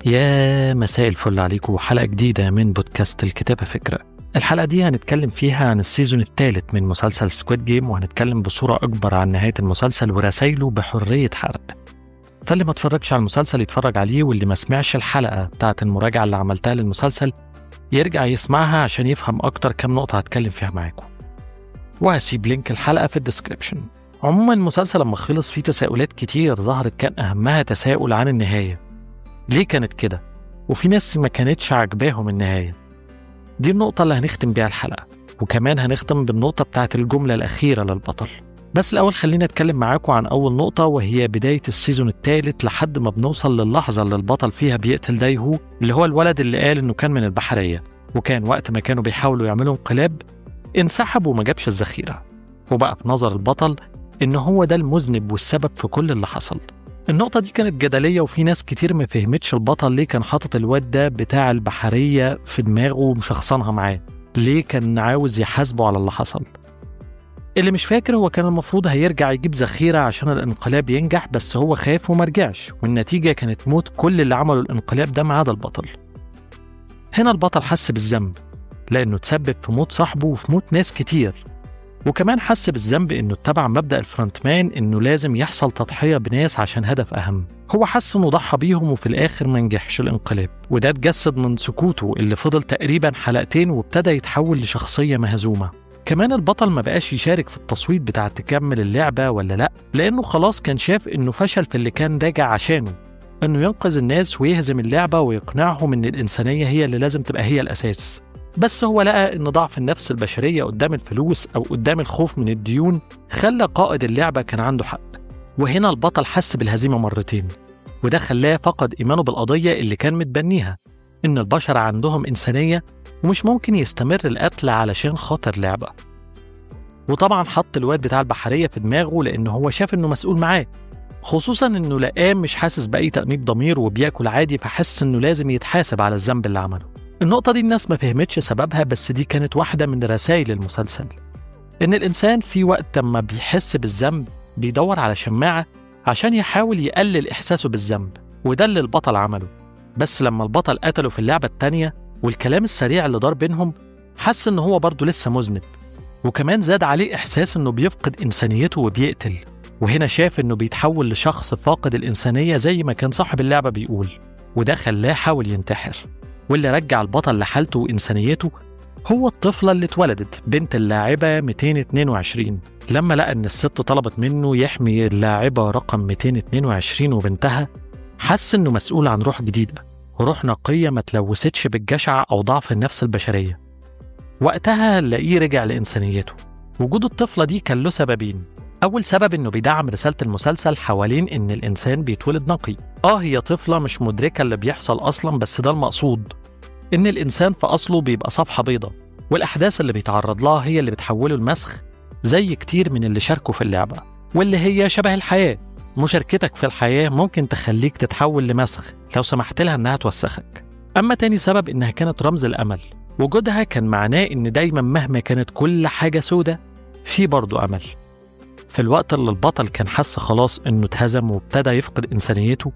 يا مساء الفل عليكم، حلقة جديدة من بودكاست الكتابة فكرة. الحلقة دي هنتكلم فيها عن السيزون الثالث من مسلسل سكويد جيم، وهنتكلم بصورة أكبر عن نهاية المسلسل ورسايله بحرية حرق. فاللي ما اتفرجش على المسلسل يتفرج عليه، واللي ما سمعش الحلقة بتاعت المراجعة اللي عملتها للمسلسل يرجع يسمعها عشان يفهم أكتر كام نقطة هتكلم فيها معاكم، وهسيب لينك الحلقة في الديسكريبشن. عموما المسلسل لما خلص فيه تساؤلات كتير ظهرت، كان أهمها تساؤل عن النهاية. ليه كانت كده؟ وفي ناس ما كانتش عاجباهم النهاية. دي النقطة اللي هنختم بيها الحلقة، وكمان هنختم بالنقطة بتاعت الجملة الأخيرة للبطل. بس الأول خلينا نتكلم معاكم عن أول نقطة، وهي بداية السيزون الثالث لحد ما بنوصل للحظة اللي البطل فيها بيقتل دايهو، اللي هو الولد اللي قال إنه كان من البحرية، وكان وقت ما كانوا بيحاولوا يعملوا انقلاب انسحب وما جابش الذخيرة، وبقى في نظر البطل إنه هو ده المذنب والسبب في كل اللي حصل. النقطة دي كانت جدلية، وفي ناس كتير ما فهمتش البطل ليه كان حاطط الواد ده بتاع البحرية في دماغه ومشخصنها معاه، ليه كان عاوز يحاسبه على اللي حصل. اللي مش فاكر، هو كان المفروض هيرجع يجيب ذخيرة عشان الانقلاب ينجح، بس هو خاف ومرجعش، والنتيجة كانت موت كل اللي عملوا الانقلاب ده ما عدا البطل. هنا البطل حس بالذنب لأنه تسبب في موت صاحبه وفي موت ناس كتير، وكمان حس بالذنب إنه اتبع مبدأ الفرونتمان إنه لازم يحصل تضحية بناس عشان هدف أهم. هو حس إنه ضحى بيهم وفي الآخر ما نجحش الانقلاب، وده اتجسد من سكوته اللي فضل تقريبا حلقتين، وابتدى يتحول لشخصية مهزومة. كمان البطل ما بقاش يشارك في التصويت بتاع تكمل اللعبة ولا لأ، لأنه خلاص كان شاف إنه فشل في اللي كان راجع عشانه، إنه ينقذ الناس ويهزم اللعبة ويقنعهم إن الإنسانية هي اللي لازم تبقى هي الأساس. بس هو لقى إن ضعف النفس البشرية قدام الفلوس أو قدام الخوف من الديون خلى قائد اللعبة كان عنده حق. وهنا البطل حس بالهزيمة مرتين، وده خلاه فقد إيمانه بالقضية اللي كان متبنيها، إن البشر عندهم إنسانية ومش ممكن يستمر القتل علشان خاطر لعبة. وطبعا حط الواد بتاع البحرية في دماغه لأنه هو شاف إنه مسؤول معاه، خصوصا إنه لقاه مش حاسس بأي تأنيب ضمير وبياكل عادي، فحس إنه لازم يتحاسب على الذنب اللي عمله. النقطة دي الناس ما فهمتش سببها، بس دي كانت واحدة من رسائل المسلسل، إن الإنسان في وقت ما بيحس بالذنب بيدور على شماعة عشان يحاول يقلل إحساسه بالذنب، وده اللي البطل عمله. بس لما البطل قتله في اللعبة التانية والكلام السريع اللي دار بينهم، حس إنه هو برضه لسه مذنب، وكمان زاد عليه إحساس إنه بيفقد إنسانيته وبيقتل. وهنا شاف إنه بيتحول لشخص فاقد الإنسانية زي ما كان صاحب اللعبة بيقول، وده خلاه حاول ينتحر. واللي رجع البطل لحالته وإنسانيته هو الطفلة اللي اتولدت بنت اللاعبة 222، لما لقى إن الست طلبت منه يحمي اللاعبة رقم 222 وبنتها، حس إنه مسؤول عن روح جديدة، وروح نقية ما تلوثتش بالجشع أو ضعف النفس البشرية. وقتها لاقيه رجع لإنسانيته. وجود الطفلة دي كان له سببين. أول سبب إنه بيدعم رسالة المسلسل حوالين إن الإنسان بيتولد نقي. هي طفلة مش مدركة اللي بيحصل أصلا، بس ده المقصود، إن الإنسان في أصله بيبقى صفحة بيضة، والأحداث اللي بيتعرض لها هي اللي بتحوله لمسخ، زي كتير من اللي شاركوا في اللعبة، واللي هي شبه الحياة. مشاركتك في الحياة ممكن تخليك تتحول لمسخ لو سمحت لها إنها توسخك. أما تاني سبب إنها كانت رمز الأمل. وجودها كان معناه إن دايما مهما كانت كل حاجة سودة في برضو أمل. في الوقت اللي البطل كان حس خلاص إنه اتهزم وابتدى يفقد إنسانيته،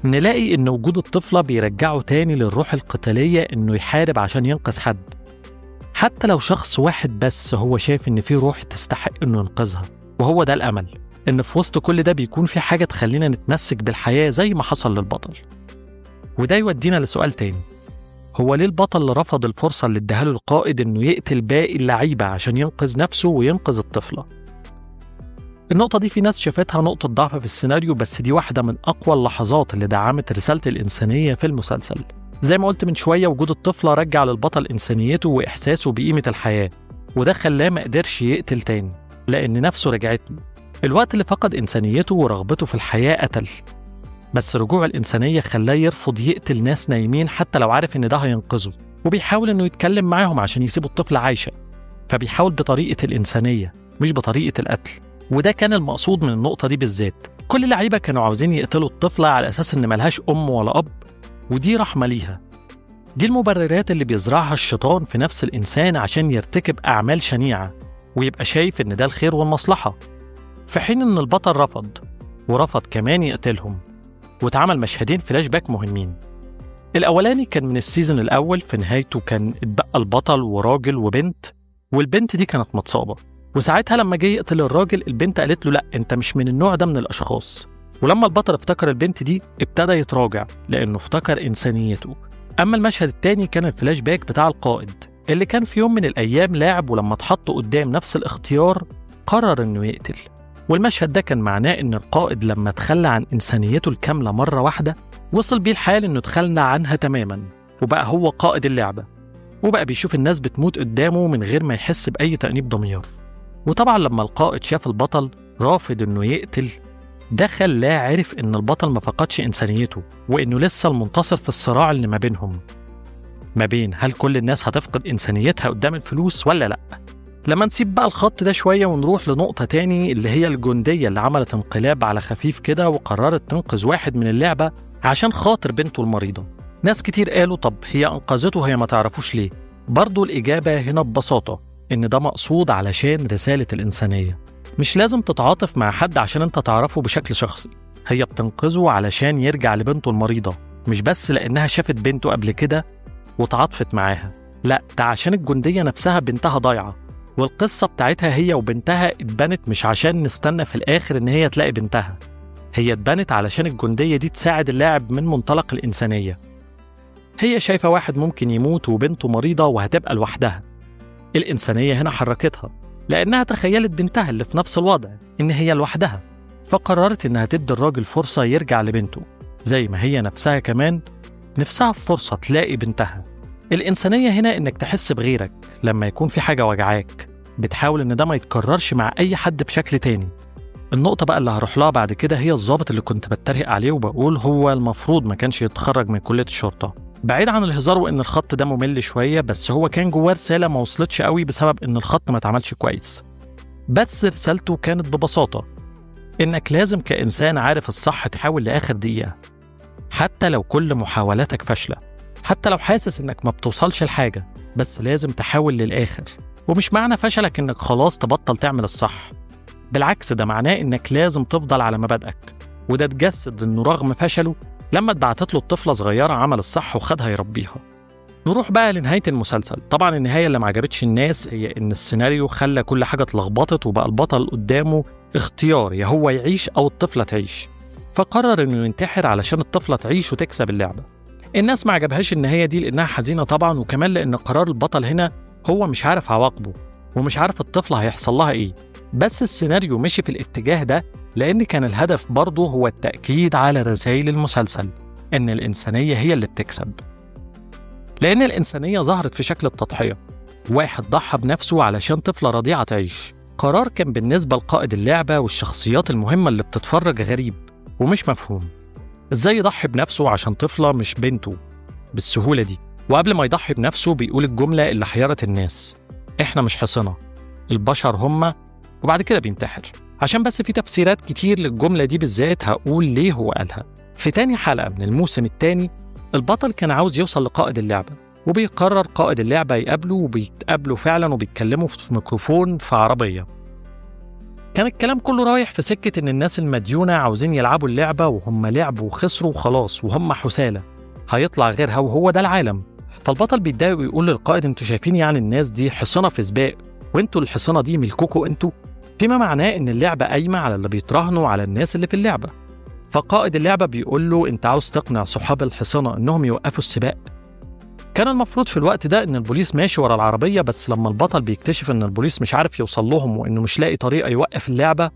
نلاقي إن وجود الطفلة بيرجعه تاني للروح القتالية، إنه يحارب عشان ينقذ حد، حتى لو شخص واحد بس هو شايف إن في روح تستحق إنه ينقذها. وهو ده الأمل، إن في وسط كل ده بيكون في حاجة تخلينا نتمسك بالحياة زي ما حصل للبطل. وده يودينا لسؤال تاني، هو ليه البطل اللي رفض الفرصة اللي اداها له القائد إنه يقتل باقي اللعيبة عشان ينقذ نفسه وينقذ الطفلة؟ النقطة دي في ناس شافتها نقطة ضعف في السيناريو، بس دي واحدة من أقوى اللحظات اللي دعمت رسالة الإنسانية في المسلسل. زي ما قلت من شوية، وجود الطفلة رجع للبطل إنسانيته وإحساسه بقيمة الحياة، وده خلاه ما قدرش يقتل تاني لأن نفسه رجعت له. الوقت اللي فقد إنسانيته ورغبته في الحياة قتل، بس رجوع الإنسانية خلاه يرفض يقتل ناس نايمين حتى لو عارف إن ده هينقذه، وبيحاول إنه يتكلم معاهم عشان يسيبوا الطفلة عايشة، فبيحاول بطريقة الإنسانية مش بطريقة القتل. وده كان المقصود من النقطة دي بالذات. كل اللعيبة كانوا عاوزين يقتلوا الطفلة على أساس إن ملهاش أم ولا أب، ودي رحمة ليها. دي المبررات اللي بيزرعها الشيطان في نفس الإنسان عشان يرتكب أعمال شنيعة ويبقى شايف إن ده الخير والمصلحة، في حين إن البطل رفض، ورفض كمان يقتلهم. واتعمل مشهدين فلاش باك مهمين. الأولاني كان من السيزن الأول، في نهايته كان اتبقى البطل وراجل وبنت، والبنت دي كانت متصابة، وساعتها لما جه يقتل الراجل البنت قالت له لأ أنت مش من النوع ده من الأشخاص. ولما البطل افتكر البنت دي ابتدى يتراجع لأنه افتكر إنسانيته. أما المشهد التاني كان الفلاش باك بتاع القائد اللي كان في يوم من الأيام لاعب، ولما اتحط قدام نفس الاختيار قرر إنه يقتل. والمشهد ده كان معناه إن القائد لما تخلى عن إنسانيته الكاملة مرة واحدة وصل بيه الحال إنه تخلى عنها تماماً، وبقى هو قائد اللعبة، وبقى بيشوف الناس بتموت قدامه من غير ما يحس بأي تأنيب ضمير. وطبعاً لما القائد شاف البطل رافض إنه يقتل، ده خلاه عرف إن البطل ما فقدش إنسانيته، وإنه لسه المنتصر في الصراع اللي ما بينهم، ما بين هل كل الناس هتفقد إنسانيتها قدام الفلوس ولا لأ. لما نسيب بقى الخط ده شوية ونروح لنقطة تاني، اللي هي الجندية اللي عملت انقلاب على خفيف كده وقررت تنقذ واحد من اللعبة عشان خاطر بنته المريضة. ناس كتير قالوا طب هي أنقذته هي ما تعرفوش ليه؟ برضو الإجابة هنا ببساطة إن ده مقصود علشان رسالة الإنسانية. مش لازم تتعاطف مع حد عشان أنت تعرفه بشكل شخصي، هي بتنقذه علشان يرجع لبنته المريضة، مش بس لأنها شافت بنته قبل كده وتعاطفت معاها، لأ ده عشان الجندية نفسها بنتها ضايعة، والقصة بتاعتها هي وبنتها اتبنت مش عشان نستنى في الآخر إن هي تلاقي بنتها، هي اتبنت علشان الجندية دي تساعد اللاعب من منطلق الإنسانية. هي شايفة واحد ممكن يموت وبنته مريضة وهتبقى لوحدها. الإنسانية هنا حركتها لأنها تخيلت بنتها اللي في نفس الوضع إن هي لوحدها، فقررت إنها تدي الراجل فرصة يرجع لبنته، زي ما هي نفسها كمان نفسها في فرصة تلاقي بنتها. الإنسانية هنا إنك تحس بغيرك لما يكون في حاجة وجعاك، بتحاول إن ده ما يتكررش مع أي حد بشكل تاني. النقطة بقى اللي هروح لها بعد كده هي الضابط اللي كنت بتريق عليه وبقول هو المفروض ما كانش يتخرج من كلية الشرطة. بعيد عن الهزار وإن الخط ده ممل شوية، بس هو كان جواه رسالة ما وصلتش قوي بسبب إن الخط ما اتعملش كويس. بس رسالته كانت ببساطة إنك لازم كإنسان عارف الصح تحاول لآخر دقيقة، حتى لو كل محاولاتك فاشلة، حتى لو حاسس إنك ما بتوصلش لحاجة، بس لازم تحاول للآخر. ومش معنى فشلك إنك خلاص تبطل تعمل الصح، بالعكس ده معناه إنك لازم تفضل على مبادئك. وده اتجسد إنه رغم فشله لما اتبعتت له الطفلة صغيرة عمل الصح وخدها يربيها. نروح بقى لنهاية المسلسل. طبعا النهاية اللي ما عجبتش الناس هي إن السيناريو خلى كل حاجة اتلخبطت، وبقى البطل قدامه اختيار، يا هو يعيش أو الطفلة تعيش، فقرر إنه ينتحر علشان الطفلة تعيش وتكسب اللعبة. الناس ما عجبهاش النهاية دي لأنها حزينة طبعا، وكمان لأن قرار البطل هنا هو مش عارف عواقبه ومش عارف الطفلة هيحصل لها إيه. بس السيناريو مشي في الاتجاه ده لأن كان الهدف برضه هو التأكيد على رسائل المسلسل، إن الإنسانية هي اللي بتكسب. لأن الإنسانية ظهرت في شكل التضحية، واحد ضحى بنفسه علشان طفلة رضيعة تعيش. قرار كان بالنسبة لقائد اللعبة والشخصيات المهمة اللي بتتفرج غريب ومش مفهوم. إزاي يضحي بنفسه عشان طفلة مش بنته بالسهولة دي؟ وقبل ما يضحي بنفسه بيقول الجملة اللي حيرت الناس: إحنا مش حصنة، البشر هم، وبعد كده بينتحر. عشان بس في تفسيرات كتير للجملة دي بالذات هقول ليه هو قالها. في تاني حلقة من الموسم التاني البطل كان عاوز يوصل لقائد اللعبة، وبيقرر قائد اللعبة يقابله، وبيتقابلوا فعلا وبيتكلموا في ميكروفون في عربية. كان الكلام كله رايح في سكة إن الناس المديونة عاوزين يلعبوا اللعبة وهم لعبوا وخسروا وخلاص وهم حسالة، هيطلع غيرها وهو ده العالم. فالبطل بيتضايق ويقول للقائد: انتوا شايفين يعني الناس دي حصنة في سباق وانتوا الحصنة دي ملككوا انتوا؟ فيما معناه إن اللعبة قايمة على اللي بيتراهنوا على الناس اللي في اللعبة. فقائد اللعبة بيقول له: انت عاوز تقنع صحاب الحصنة انهم يوقفوا السباق؟ كان المفروض في الوقت ده ان البوليس ماشي ورا العربية، بس لما البطل بيكتشف ان البوليس مش عارف يوصل لهم وانه مش لاقي طريقة يوقف اللعبة،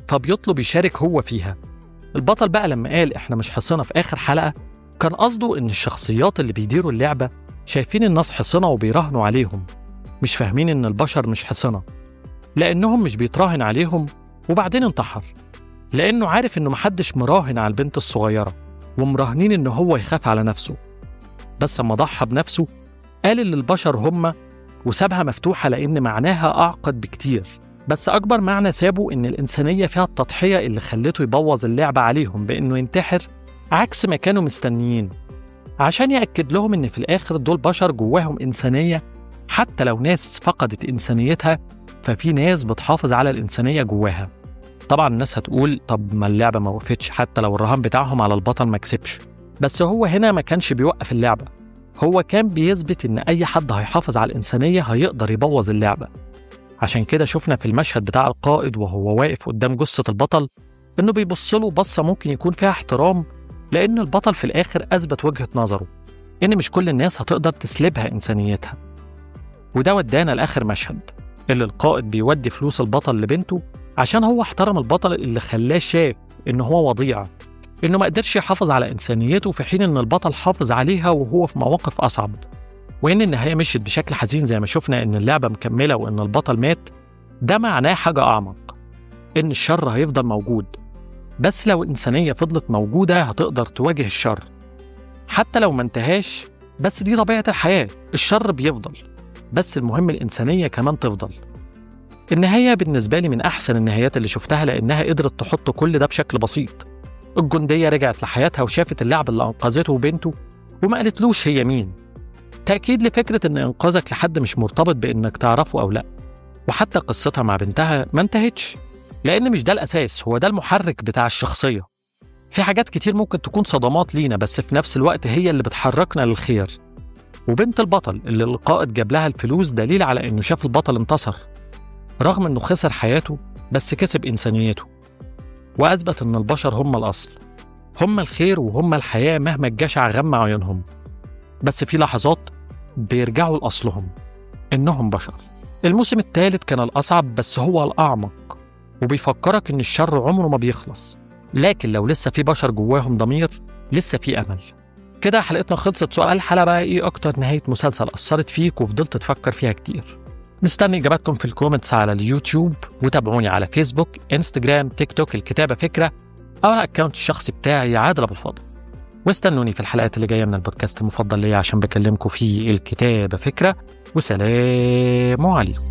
فبيطلب يشارك هو فيها. البطل بقى لما قال احنا مش حصنة في اخر حلقة، كان قصده ان الشخصيات اللي بيديروا اللعبة شايفين الناس حصنة وبيراهنوا عليهم، مش فاهمين ان البشر مش حصنة، لانهم مش بيتراهن عليهم. وبعدين انتحر لانه عارف انه محدش مراهن على البنت الصغيرة، ومراهنين ان هو يخاف على نفسه. بس لما ضحى بنفسه قال ان البشر هم، وسابها مفتوحة لان معناها اعقد بكتير. بس اكبر معنى سابه ان الانسانية فيها التضحية اللي خلته يبوظ اللعبة عليهم بانه ينتحر عكس ما كانوا مستنيين، عشان يأكد لهم ان في الاخر دول بشر جواهم انسانية. حتى لو ناس فقدت انسانيتها ففي ناس بتحافظ على الانسانية جواها. طبعا الناس هتقول طب ما اللعبة ما وقفتش حتى لو الرهان بتاعهم على البطل ما كسبش. بس هو هنا ما كانش بيوقف اللعبة، هو كان بيثبت إن أي حد هيحافظ على الإنسانية هيقدر يبوظ اللعبة. عشان كده شفنا في المشهد بتاع القائد وهو واقف قدام جثة البطل إنه بيبصله بصة ممكن يكون فيها احترام، لأن البطل في الآخر أثبت وجهة نظره إن مش كل الناس هتقدر تسلبها إنسانيتها. وده ودانا لآخر مشهد اللي القائد بيودي فلوس البطل لبنته عشان هو احترم البطل اللي خلاه شاف إنه هو وضيع، إنه ما قدرش يحافظ على إنسانيته في حين إن البطل حافظ عليها وهو في مواقف أصعب. وإن النهاية مشيت بشكل حزين زي ما شفنا إن اللعبة مكملة وإن البطل مات، ده معناه حاجة أعمق، إن الشر هيفضل موجود، بس لو الإنسانية فضلت موجودة هتقدر تواجه الشر حتى لو ما انتهاش. بس دي طبيعة الحياة، الشر بيفضل، بس المهم الإنسانية كمان تفضل. النهاية بالنسبة لي من أحسن النهايات اللي شفتها، لأنها قدرت تحط كل ده بشكل بسيط. الجندية رجعت لحياتها وشافت اللعبة اللي أنقذته وبنته وما قالتلوش هي مين، تأكيد لفكرة إن إنقاذك لحد مش مرتبط بإنك تعرفه أو لأ. وحتى قصتها مع بنتها ما انتهتش، لأن مش ده الأساس، هو ده المحرك بتاع الشخصية. في حاجات كتير ممكن تكون صدمات لينا، بس في نفس الوقت هي اللي بتحركنا للخير. وبنت البطل اللي القائد جاب لها الفلوس دليل على إنه شاف البطل انتصر رغم إنه خسر حياته، بس كسب إنسانيته وأثبت إن البشر هم الأصل، هم الخير وهم الحياة مهما الجشع غمى عيونهم. بس في لحظات بيرجعوا لأصلهم، إنهم بشر. الموسم الثالث كان الأصعب بس هو الأعمق، وبيفكرك إن الشر عمره ما بيخلص، لكن لو لسه في بشر جواهم ضمير لسه في أمل. كده حلقتنا خلصت. سؤال الحلقة بقى إيه أكتر نهاية مسلسل أثرت فيك وفضلت تفكر فيها كتير؟ مستني إجاباتكم في الكومنتس على اليوتيوب، وتابعوني على فيسبوك، انستجرام، تيك توك الكتابة فكرة، أو على الأكاونت الشخصي بتاعي عادل أبو الفضل. واستنوني في الحلقات اللي جاية من البودكاست المفضل ليا عشان بكلمكم فيه الكتابة فكرة. وسلام عليكم.